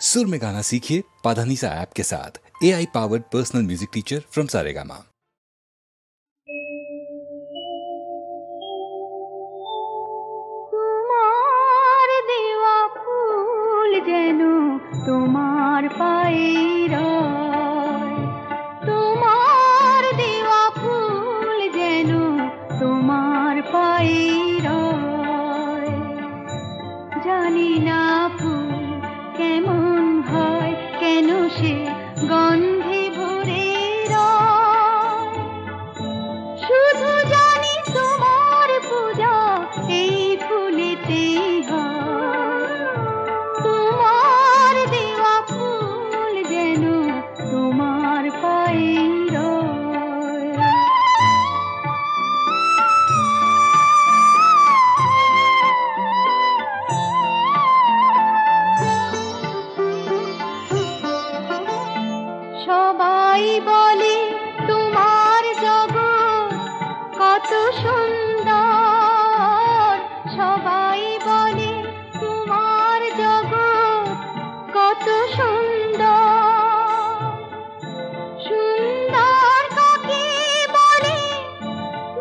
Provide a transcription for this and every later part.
सुर में गाना सीखिए पाधानीसा ऐप के साथ। AI powered personal music teacher from Saregama. তোমার দেওয়া ফুল যেন তোমার পায়ে রয়, তোমার দেওয়া ফুল যেন তোমার পায়ে রয়। জানি না ফুল কেমন হয়, কেন সে গন্ধে ভরে রয়। শুধু জানি তোমার পূজা এই ফুলেতেই হয়। তোমার দেওয়া ফুল যেন তোমার পায়ে রয়। সবাই বলে তোমার জগৎ কত সুন্দর, সবাই বলে তোমার জগৎ কত সুন্দর। সুন্দর কাকে বলে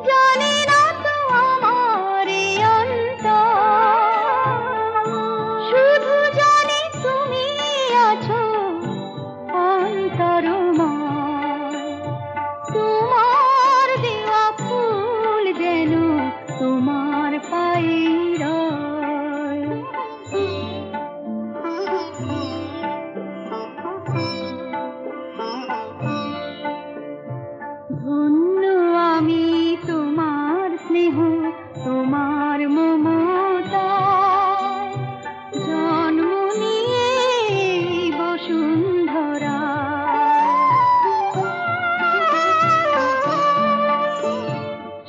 জানে না তো আমার এই অন্তর। শুধু জানি তুমি আছো অন্তরময়। তোমার দেওয়া ফুল যেন তোমার পায়ে রয়। ধন্য আমি তোমার স্নেহ, তোমার মমতায় জন্ম নিয়ে বসুন্ধরা।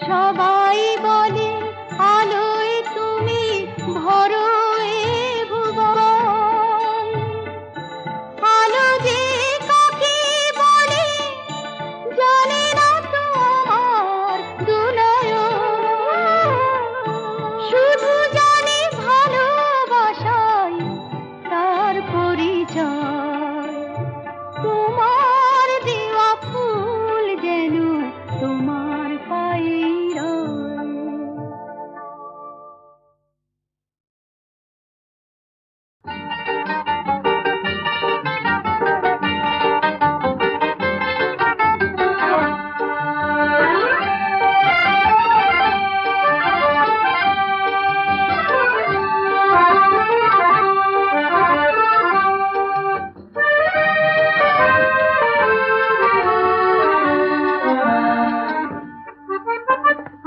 সবাই বলে আলোয় তুমি ভরো এ ভুবন। আলো যে কাকে বলে জানে না তো আমার দুনয়ন। শুধু জানি ভালোবাসাই তার পরিচয়। তোমার দেওয়া ফুল যেন তোমার পায়ে রয়।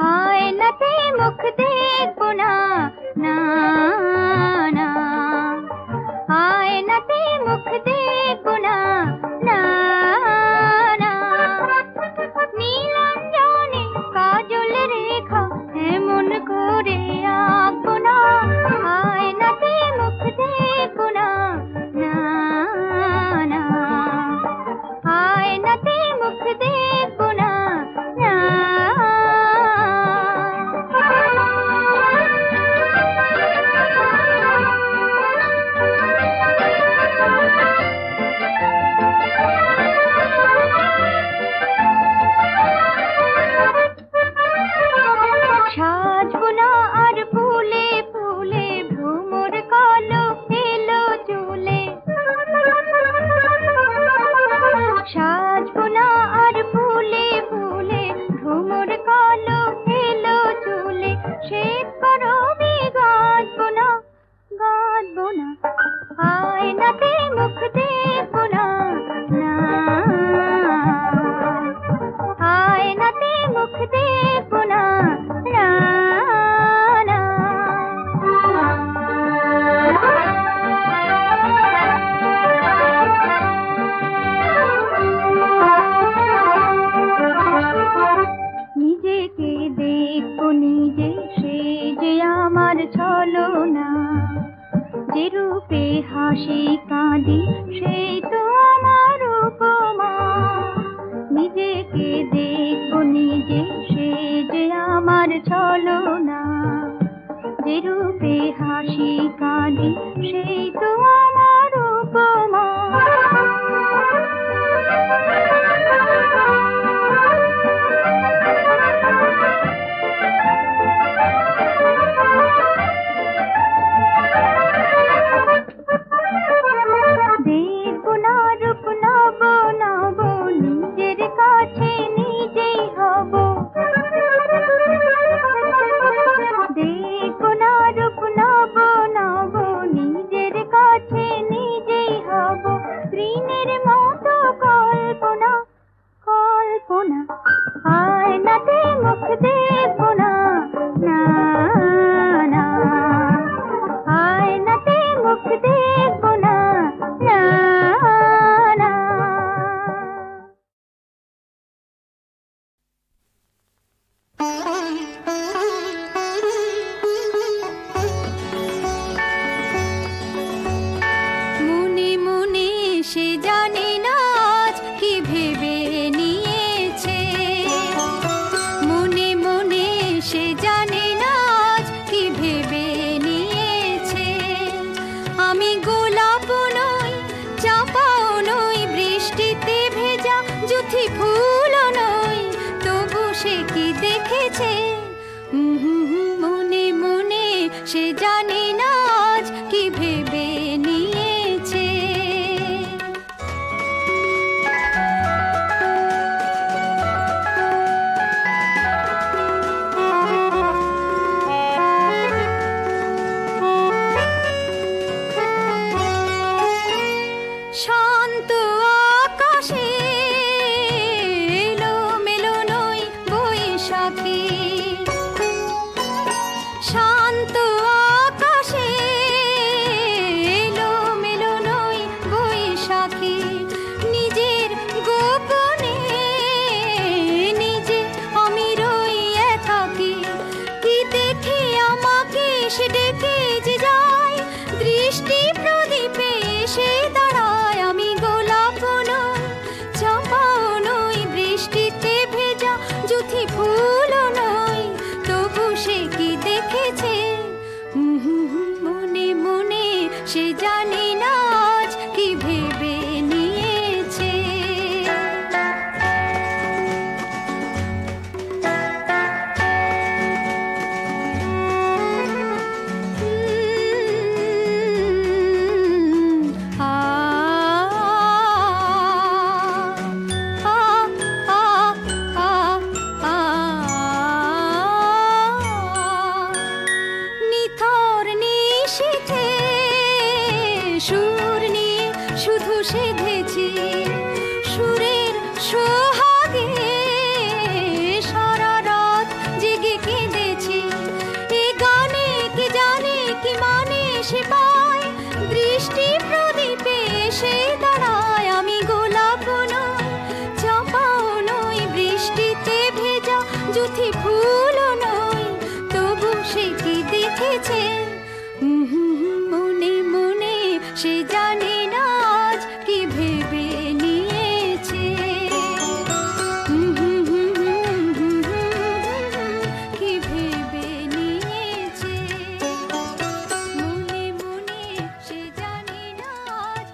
আয়নাতে মুখ দেখবো না, না না। আয়নাতে মুখ দেখবো না, না না। নীলাঞ্জনে কাজল রেখা এমন করে আঁকবো না। আয়নাতে মুখ দেখবো না, না না। আয়নাতে মুখ দেখবো না, না। সাজবো না আর ফুলে ফুলে ভ্রমর কালো এলো চুলে। সাজবো না আর ফুলে ফুলে ভ্রমর কালো এলো চুলে। শ্বেত করবি গাঁথবো না, গাঁথবো না। আয়নাতে মুখ দেখবো না, না। আয়নাতে মুখ দেখবো না, না না। নিজেকে দেখবো নিজে, সে যে আমার ছলনা। যে রূপে হাসি কাঁদি সেই তো আমার উপমা। নিজেকে দেখবো নিজে, সে যে আমার ছলনা। যে রূপে হাসি কাঁদি সেই তো আমার উপমা। শুধু সেধেছি সুরের সোহাগে, সারা রাত জেগে কেঁদেছি এ গানে, কে জানে কি মানে সে পায়, দৃষ্টি প্রদীপে এসে দাঁড়ায়। আমি গোলাপ নই, চাপাও নই, বৃষ্টিতে ভেজা জুথি ফুলও নই, তবু সে কি দেখেছে মনে মনে, সে জানে না আজ কি ভেবে নিয়েছে, কি ভেবে নিয়েছে মনে মনে, সে জানে না আজ।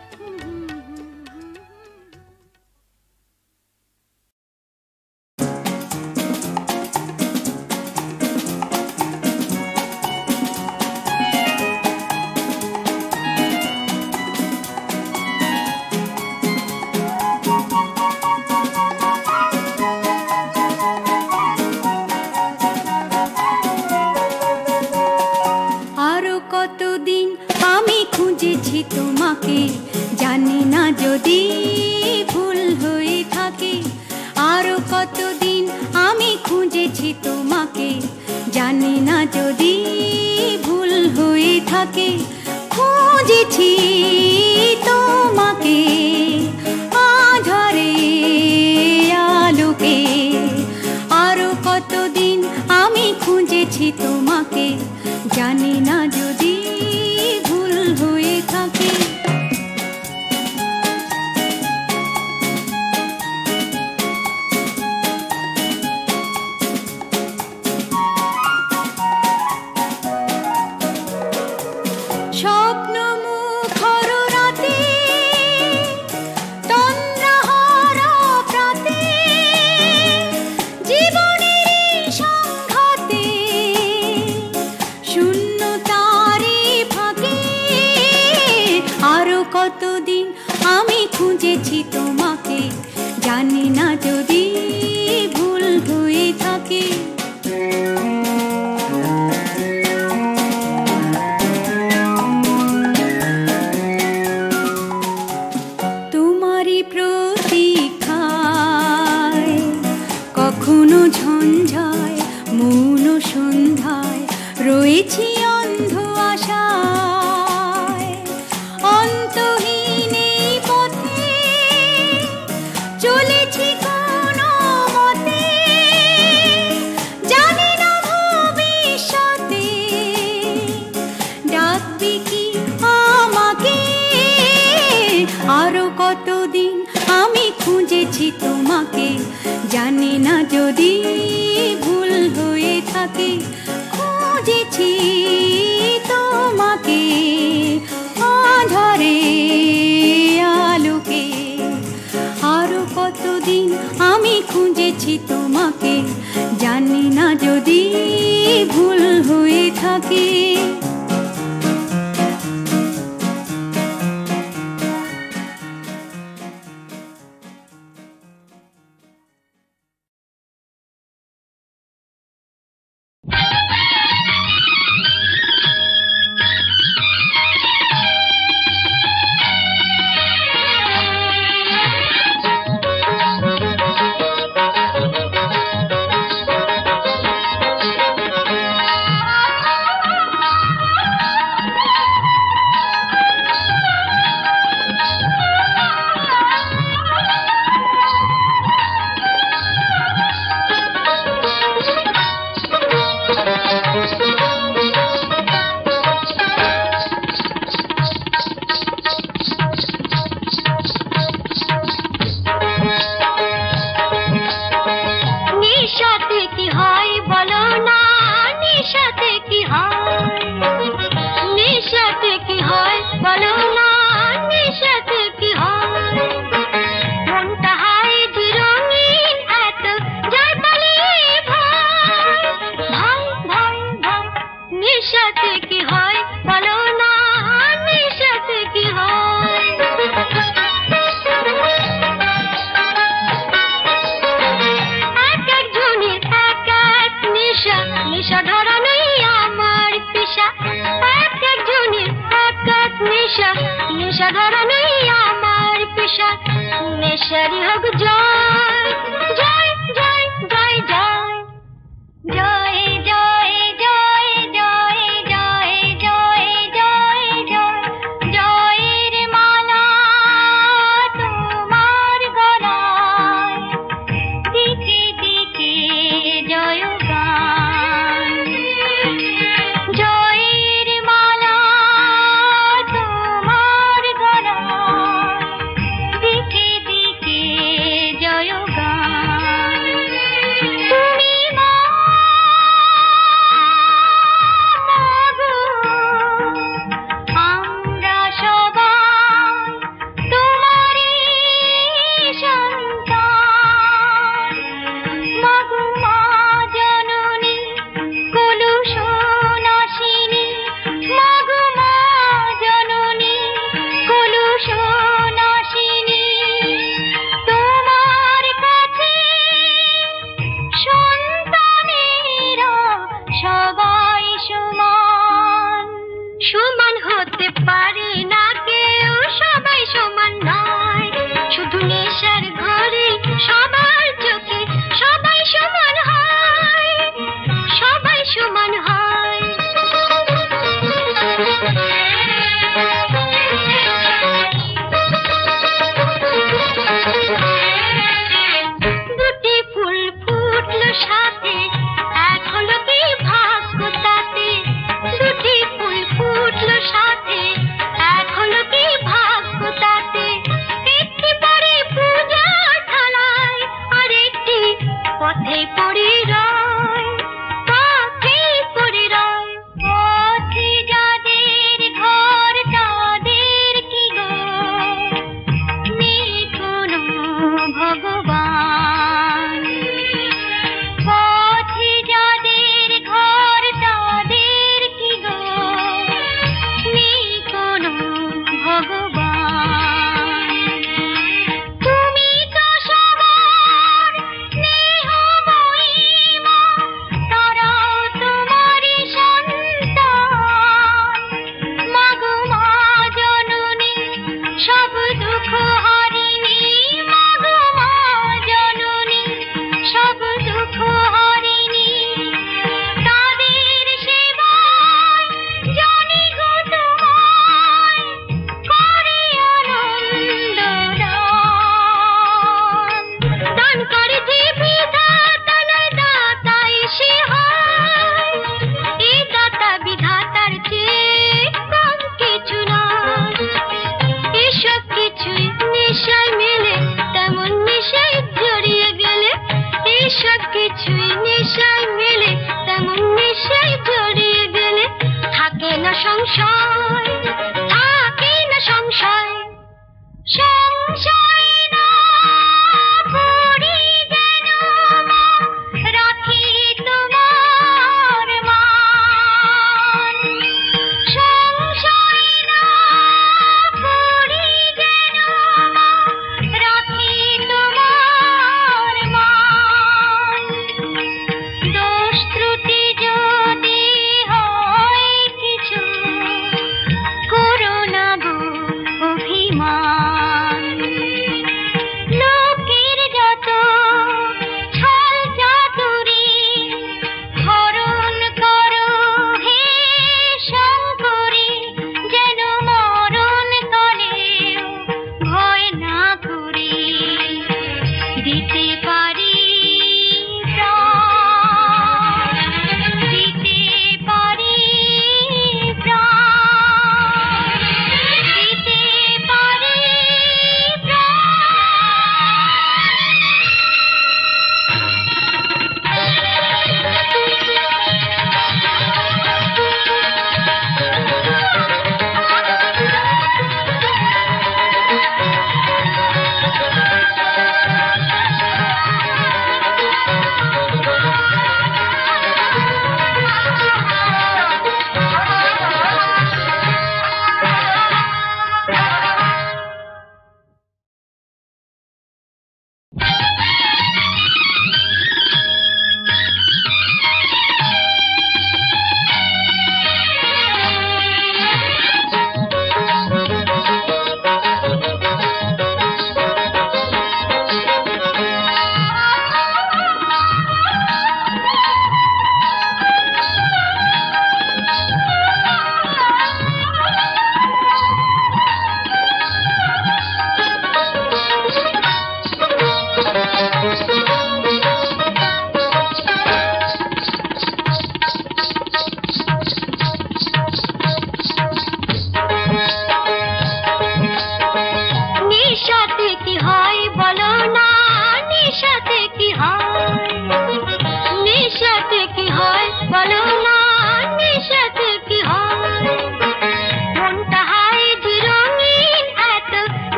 আরো কতদিন আমি খুঁজেছি তোমাকে, জানি না যদি ভুল হয়ে থাকে। আরো কতদিন আমি খুঁজেছি তোমাকে, জানি না যদি ভুল হয়ে থাকে। খুঁজেছি তোমাকে আধারে আলোকে, আরো কতদিন আমি খুঁজেছি তোমাকে, জানি না যদি ভুল হয়ে থাকে। স্বপ্ন মুখর রাতে, তন্দ্রাহারা প্রাতে, জীবনের সংঘাতে, শূন্যতারে ফাঁকে। আরো কতদিন আমি খুঁজেছি তোমাকে, জানি না যদি ভুল হয়ে থাকে। তোমারই প্রতীক্ষায় কখনো ঝঞ্ঝায়, মৌন সন্ধ্যায় রয়েছি অন্ধ আশায়। অন্তহীন এই পথে চলেছি কোনো মতে, জানি না ভবিষ্যতে ডাকবি কি আমাকে। আরো কতদিন আমি খুঁজেছি তোমাকে, জানি না যদি ভুল হয়ে থাকে। খুঁজেছি তোমাকে আধারে আলোকে, আরো কতদিন আমি খুঁজেছি তোমাকে, জানি না যদি ভুল হয়ে থাকে। নেশারি হোক জয় জয় জয় জয় জয় জয় জয় জয় জয় জয় জয় জয় জয়ের মালা তোমার গলায় দিকে দিকে জয়গান জয়ের মালা তোমার গলায় দিকে দিকে জয়গান তুমি মা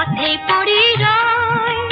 পথে পড়ে রয়